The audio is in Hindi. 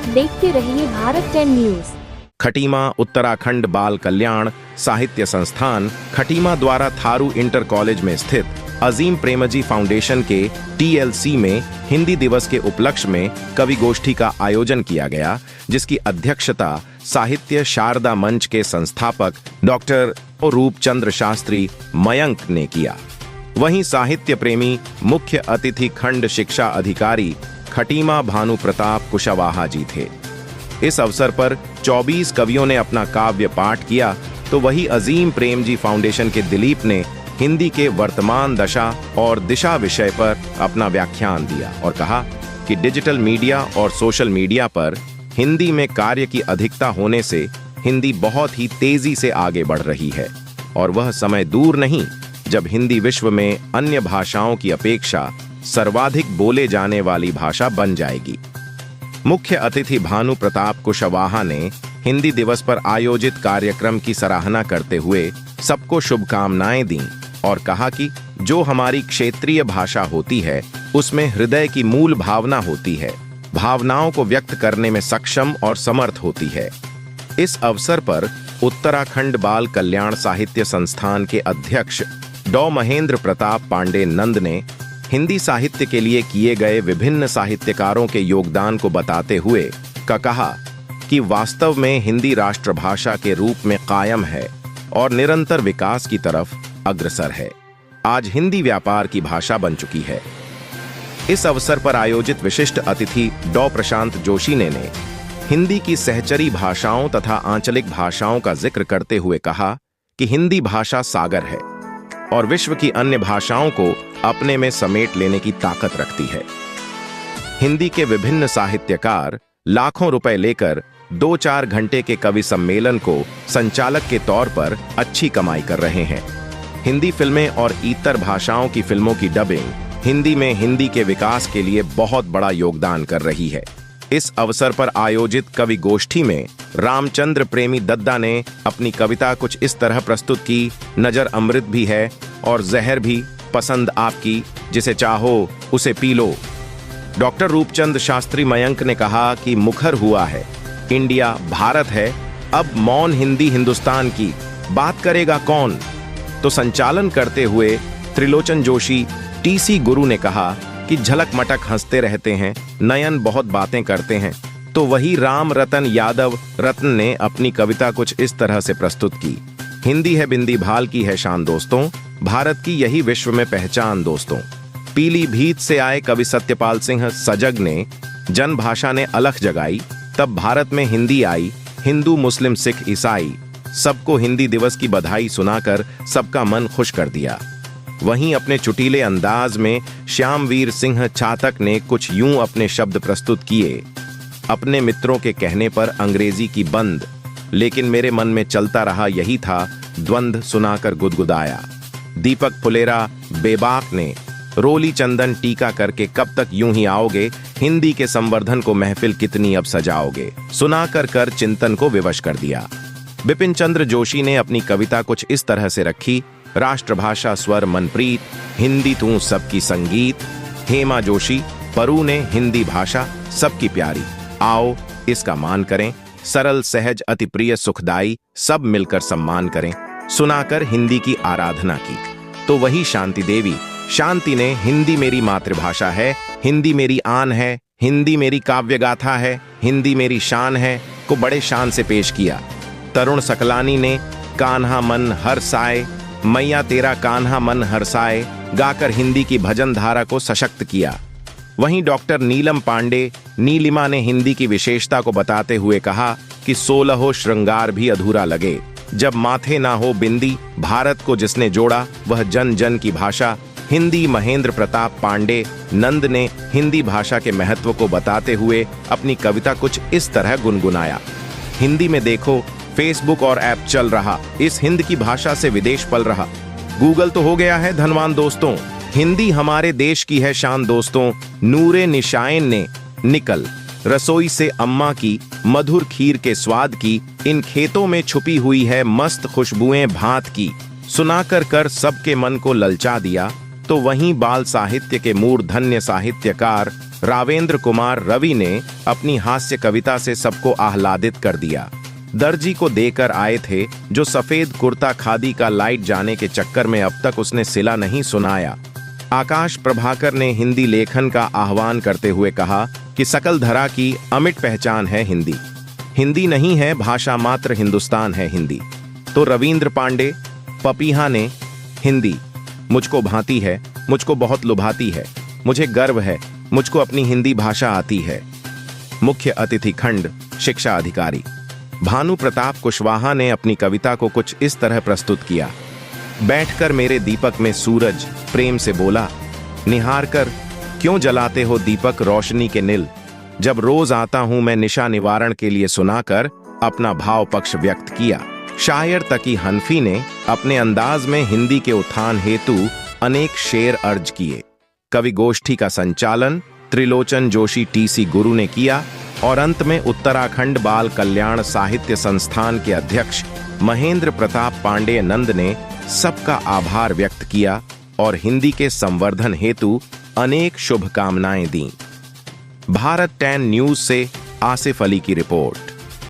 देखते रहिए भारत 10 न्यूज। खटीमा उत्तराखंड बाल कल्याण साहित्य संस्थान खटीमा द्वारा थारू इंटर कॉलेज में स्थित अजीम प्रेमजी फाउंडेशन के TLC में हिंदी दिवस के उपलक्ष्य में कवि गोष्ठी का आयोजन किया गया, जिसकी अध्यक्षता साहित्य शारदा मंच के संस्थापक डॉक्टर रूपचंद्र शास्त्री मयंक ने किया। वहीं साहित्य प्रेमी मुख्य अतिथि खंड शिक्षा अधिकारी खटीमा भानु प्रताप कुशवाहा जी थे। इस अवसर पर 24 कवियों ने अपना काव्य पाठ किया, तो वही अजीम प्रेमजी फाउंडेशन के दिलीप ने हिंदी के वर्तमान दशा और दिशा विषय पर अपना व्याख्यान दिया और कहा कि डिजिटल मीडिया और सोशल मीडिया पर हिंदी में कार्य की अधिकता होने से हिंदी बहुत ही तेजी से आगे बढ़ रही है और वह समय दूर नहीं जब हिंदी विश्व में अन्य भाषाओं की अपेक्षा सर्वाधिक बोले जाने वाली भाषा बन जाएगी। मुख्य अतिथि भानु प्रताप कुशवाहा ने हिंदी दिवस पर आयोजित कार्यक्रम की सराहना करते हुए सबको शुभकामनाएं दी और कहा कि जो हमारी क्षेत्रीय भाषा होती है उसमें हृदय की मूल भावना होती है, भावनाओं को व्यक्त करने में सक्षम और समर्थ होती है। इस अवसर पर उत्तराखंड बाल कल्याण साहित्य संस्थान के अध्यक्ष डॉ महेंद्र प्रताप पांडे नंद ने हिंदी साहित्य के लिए किए गए विभिन्न साहित्यकारों के योगदान को बताते हुए कहा कि वास्तव में हिंदी राष्ट्रभाषा के रूप में कायम है और निरंतर विकास की तरफ अग्रसर है। आज हिंदी व्यापार की भाषा बन चुकी है। इस अवसर पर आयोजित विशिष्ट अतिथि डॉ प्रशांत जोशी ने हिंदी की सहचरी भाषाओं तथा आंचलिक भाषाओं का जिक्र करते हुए कहा कि हिंदी भाषा सागर है और विश्व की अन्य भाषाओं को अपने में समेट लेने की ताकत रखती है। हिंदी के विभिन्न साहित्यकार लाखों रुपए लेकर 2-4 घंटे के कवि सम्मेलन को संचालक के तौर पर अच्छी कमाई कर रहे हैं। हिंदी फिल्में और इतर भाषाओं की फिल्मों की डबिंग हिंदी में हिंदी के विकास के लिए बहुत बड़ा योगदान कर रही है। इस अवसर पर आयोजित कवि गोष्ठी में रामचंद्र प्रेमी दद्दा ने अपनी कविता कुछ इस तरह प्रस्तुत की। नजर अमृत भी है और जहर भी पसंद आपकी, जिसे चाहो उसे P low. Doctor Roopchand Shastri Mayank ने कहा कि मुखर हुआ है, इंडिया भारत है, अब मौन हिंदी हिंदुस्तान की बात करेगा कौन। तो संचालन करते हुए त्रिलोचन जोशी TC गुरु ने कहा कि झलक मटक हंसते रहते हैं, नयन बहुत बातें करते हैं। तो वही राम रतन यादव रत्न ने अपनी कविता कुछ इस तरह से प्रस्तुत की। हिंदी है बिंदी भाल की है शान दोस्तों, भारत की यही विश्व में पहचान दोस्तों। पीलीभीत से आए कवि सत्यपाल सिंह सजग ने जन भाषा ने अलख जगाई, तब भारत में हिंदी आई, हिंदू मुस्लिम सिख ईसाई सबको हिंदी दिवस की बधाई सुनाकर सबका मन खुश कर दिया। वहीं अपने चुटीले अंदाज में श्यामवीर सिंह छातक ने कुछ यूं अपने शब्द प्रस्तुत किए। अपने मित्रों के कहने पर अंग्रेजी की बंद, लेकिन मेरे मन में चलता रहा यही था, द्वंद्व सुनाकर गुदगुदाया। दीपक फुलेरा बेबाक ने रोली चंदन टीका करके कब तक यूं ही आओगे, हिंदी के संवर्धन को महफिल कितनी अब सजाओगे, सुनाकर कर चिंतन को विवश कर दिया। बिपिन चंद्र जोशी ने अपनी कविता कुछ इस तरह से रखी। राष्ट्रभाषा स्वर मनप्रीत, हिंदी तू सबकी संगीत। हेमा जोशी परू ने हिंदी भाषा सबकी प्यारी, आओ इसका मान करें, सरल सहज अति प्रिय सुखदाई, सब मिलकर सम्मान करें। सुनाकर हिंदी की आराधना की। तो वही शांति देवी शांति ने हिंदी मेरी मातृभाषा है, हिंदी मेरी आन है, हिंदी मेरी काव्य गाथा है, हिंदी मेरी शान है को बड़े शान से पेश किया। तरुण सकलानी ने कान्हा मन हर साए, मैया तेरा कान्हा मन हरसाए गाकर हिंदी की भजन धारा को सशक्त किया। वहीं डॉक्टर नीलम पांडे नीलिमा ने हिंदी की विशेषता को बताते हुए कहा कि 16 श्रृंगार भी अधूरा लगे जब माथे ना हो बिंदी, भारत को जिसने जोड़ा वह जन जन की भाषा। हिंदी महेंद्र प्रताप पांडे नंद ने हिंदी भाषा के महत्व को बताते हुए अपनी कविता कुछ इस तरह गुनगुनाया। हिंदी में देखो फेसबुक और ऐप चल रहा, इस हिंद की भाषा से विदेश पल रहा। गूगल तो हो गया है धनवान दोस्तों, हिंदी हमारे देश की है शान दोस्तों। नूरे निशाइन ने निकल रसोई से अम्मा की, मधुर खीर के स्वाद की, इन खेतों में छुपी हुई है मस्त खुशबुएं भांत की। सुनाकर कर सबके मन को ललचा दिया। तो वहीं बाल साहित्य के मूर्धन्य साहित्यकार रावेंद्र कुमार रवि ने अपनी हास्य कविता से सबको आह्लादित कर दिया। दर्जी को देकर आए थे, जो सफेद कुर्ता खादी का लाइट जाने के चक्कर में अब तक उसने सिला नहीं सुनाया। आकाश प्रभाकर ने हिंदी लेखन का आह्वान करते हुए कहा कि सकल धरा की अमिट पहचान है हिंदी। हिंदी नहीं है भाषा मात्र, हिंदुस्तान है हिंदी। तो रविंद्र पांडे पपीहा ने हिंदी मुझको भांति है, मुझको बहुत लुभाती है, मुझे गर्व है, मुझको अपनी हिंदी भाषा आती है। मुख्य अतिथि खंड शिक्षा अधिकारी भानु प्रताप कुशवाहा ने अपनी कविता को कुछ इस तरह प्रस्तुत किया। बैठकर मेरे दीपक में सूरज प्रेम से बोला, निहार कर क्यों जलाते हो दीपक रोशनी के नील। जब रोज आता हूं मैं निशा निवारण के लिए सुनाकर अपना भाव पक्ष व्यक्त किया। शायर तकी हनफी ने अपने अंदाज में हिंदी के उत्थान हेतु अनेक शेर अर्ज किए। कवि गोष्ठी का संचालन त्रिलोचन जोशी टीसी गुरु ने किया और अंत में उत्तराखंड बाल कल्याण साहित्य संस्थान के अध्यक्ष महेंद्र प्रताप पांडेय नंद ने सबका आभार व्यक्त किया और हिंदी के संवर्धन हेतु अनेक शुभकामनाएं दी। भारत 10 न्यूज से आसिफ अली की रिपोर्ट।